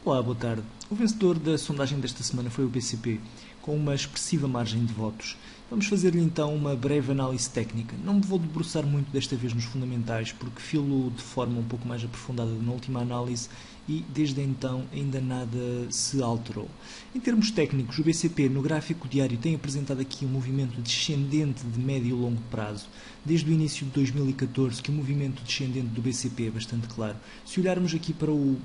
Olá, boa tarde. O vencedor da sondagem desta semana foi o BCP, com uma expressiva margem de votos. Vamos fazer-lhe então uma breve análise técnica. Não me vou debruçar muito desta vez nos fundamentais, porque filo de forma um pouco mais aprofundada na última análise e desde então ainda nada se alterou. Em termos técnicos, o BCP no gráfico diário tem apresentado aqui um movimento descendente de médio e longo prazo. Desde o início de 2014 que o movimento descendente do BCP é bastante claro. Se olharmos aqui para o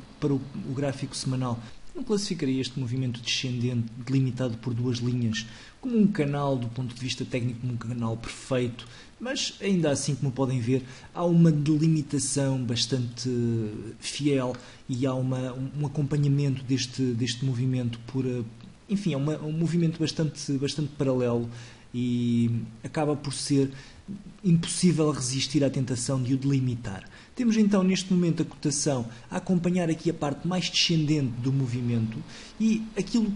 gráfico semanal, não classificaria este movimento descendente delimitado por duas linhas como um canal, do ponto de vista técnico, como um canal perfeito, mas ainda assim, como podem ver, há uma delimitação bastante fiel e há um acompanhamento deste movimento enfim, é um movimento bastante paralelo e acaba por ser impossível resistir à tentação de o delimitar. Temos então neste momento a cotação a acompanhar aqui a parte mais descendente do movimento e aquilo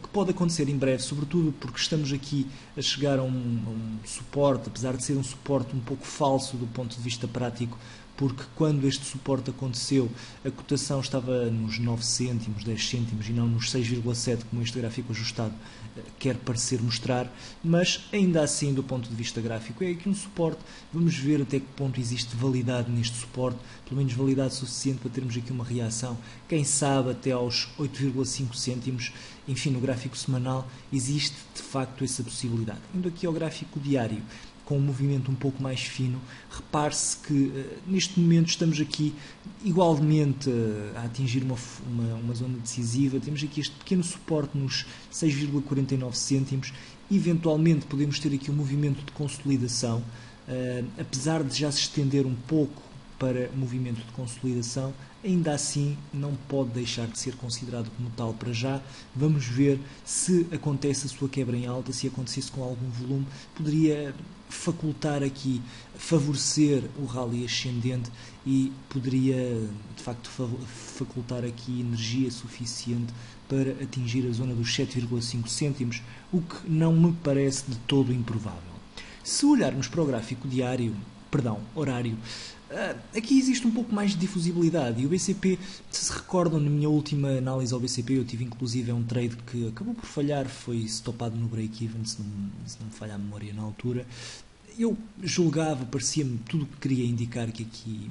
que pode acontecer em breve, sobretudo porque estamos aqui a chegar a um suporte, apesar de ser um suporte um pouco falso do ponto de vista prático, porque quando este suporte aconteceu, a cotação estava nos 9 cêntimos, 10 cêntimos e não nos 6,7 como este gráfico ajustado quer parecer mostrar, mas ainda assim, do ponto de vista gráfico, é aqui um suporte. Vamos ver até que ponto existe validade neste suporte, pelo menos validade suficiente para termos aqui uma reação, quem sabe até aos 8,5 cêntimos. Enfim, no gráfico semanal existe de facto essa possibilidade. Indo aqui ao gráfico diário, com um movimento um pouco mais fino, repare-se que neste momento estamos aqui igualmente a atingir uma zona decisiva. Temos aqui este pequeno suporte nos 6,49 cêntimos. Eventualmente podemos ter aqui um movimento de consolidação, apesar de já se estender um pouco para movimento de consolidação, ainda assim não pode deixar de ser considerado como tal para já. Vamos ver se acontece a sua quebra em alta. Se acontecesse com algum volume, poderia facultar aqui, favorecer o rally ascendente e poderia de facto facultar aqui energia suficiente para atingir a zona dos 7,5 cêntimos, o que não me parece de todo improvável. Se olharmos para o gráfico horário, aqui existe um pouco mais de difusibilidade e o BCP, se recordam, na minha última análise ao BCP eu tive inclusive um trade que acabou por falhar, foi stopado no break-even, se não me falha a memória na altura. Eu julgava, parecia-me, tudo o que queria indicar que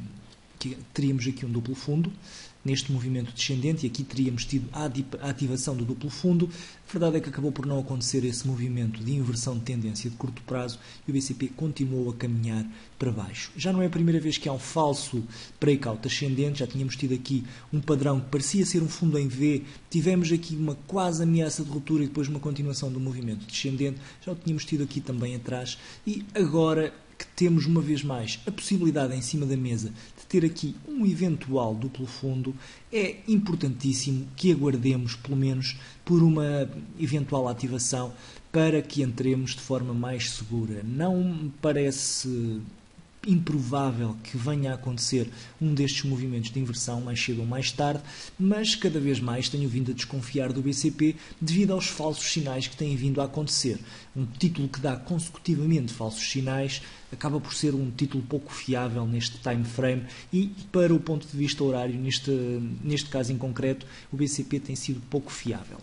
teríamos aqui um duplo fundo neste movimento descendente e aqui teríamos tido a ativação do duplo fundo. A verdade é que acabou por não acontecer esse movimento de inversão de tendência de curto prazo e o BCP continuou a caminhar para baixo. Já não é a primeira vez que há um falso breakout ascendente, já tínhamos tido aqui um padrão que parecia ser um fundo em V, tivemos aqui uma quase ameaça de ruptura e depois uma continuação do movimento descendente, já o tínhamos tido aqui também atrás e agora que temos uma vez mais a possibilidade em cima da mesa de ter aqui um eventual duplo fundo, é importantíssimo que aguardemos pelo menos por uma eventual ativação para que entremos de forma mais segura. Não me parece improvável que venha a acontecer um destes movimentos de inversão mais cedo ou mais tarde, mas cada vez mais tenho vindo a desconfiar do BCP devido aos falsos sinais que têm vindo a acontecer. Um título que dá consecutivamente falsos sinais acaba por ser um título pouco fiável neste time frame e para o ponto de vista horário, neste caso em concreto, o BCP tem sido pouco fiável.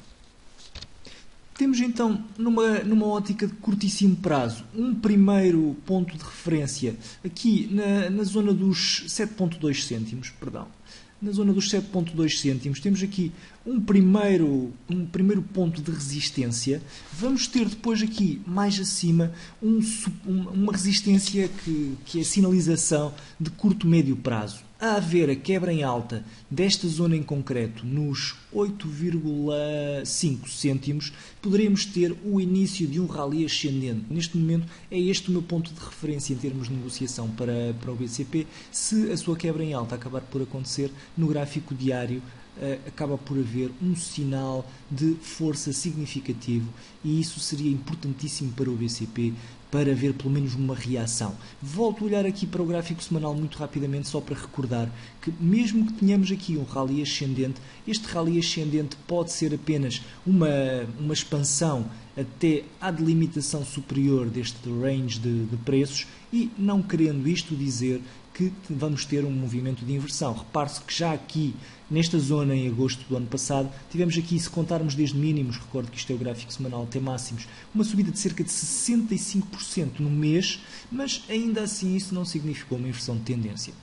Temos então, numa ótica de curtíssimo prazo, um primeiro ponto de referência aqui na zona dos 7,2 cêntimos, na zona dos 7,2 cêntimos, temos aqui um primeiro ponto de resistência. Vamos ter depois aqui, mais acima, uma resistência que é sinalização de curto-médio prazo. A haver a quebra em alta desta zona em concreto, nos 8,5 cêntimos, poderemos ter o início de um rally ascendente. Neste momento é este o meu ponto de referência em termos de negociação para o BCP. Se a sua quebra em alta acabar por acontecer, no gráfico diário acaba por haver um sinal de força significativo e isso seria importantíssimo para o BCP para ver pelo menos uma reação. Volto a olhar aqui para o gráfico semanal muito rapidamente só para recordar que mesmo que tenhamos aqui um rally ascendente, este rally ascendente pode ser apenas uma expansão até à delimitação superior deste range de preços e não querendo isto dizer que vamos ter um movimento de inversão. Repare-se que já aqui, nesta zona em agosto do ano passado, tivemos aqui, se contarmos desde mínimos, recordo que isto é o gráfico semanal até máximos, uma subida de cerca de 65% no mês, mas ainda assim isso não significou uma inversão de tendência.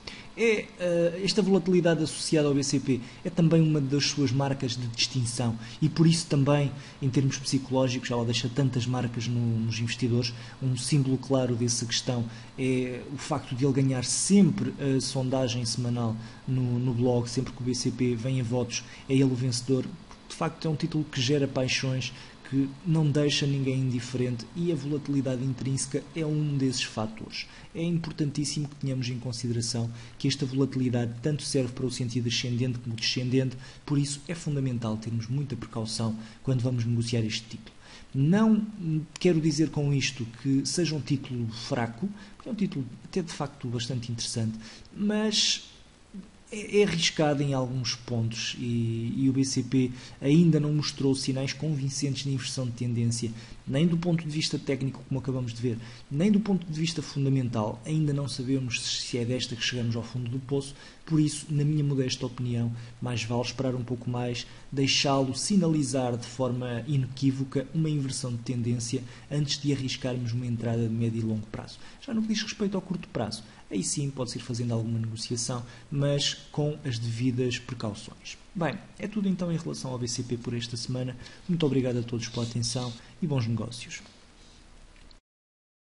Esta volatilidade associada ao BCP é também uma das suas marcas de distinção e por isso também, em termos psicológicos, ela deixa tantas marcas nos investidores. Um símbolo claro dessa questão é o facto de ele ganhar sempre a sondagem semanal no blog, sempre que o BCP vem a votos, é ele o vencedor. De facto é um título que gera paixões, que não deixa ninguém indiferente e a volatilidade intrínseca é um desses fatores. É importantíssimo que tenhamos em consideração que esta volatilidade tanto serve para o sentido ascendente como descendente, por isso é fundamental termos muita precaução quando vamos negociar este título. Não quero dizer com isto que seja um título fraco, porque é um título até de facto bastante interessante, mas é arriscado em alguns pontos e o BCP ainda não mostrou sinais convincentes de inversão de tendência, nem do ponto de vista técnico, como acabamos de ver, nem do ponto de vista fundamental. Ainda não sabemos se é desta que chegamos ao fundo do poço, por isso, na minha modesta opinião, mais vale esperar um pouco mais, deixá-lo sinalizar de forma inequívoca uma inversão de tendência antes de arriscarmos uma entrada de médio e longo prazo. Já no que diz respeito ao curto prazo, aí sim pode-se ir fazendo alguma negociação, mas com as devidas precauções. Bem, é tudo então em relação ao BCP por esta semana. Muito obrigado a todos pela atenção e bons negócios.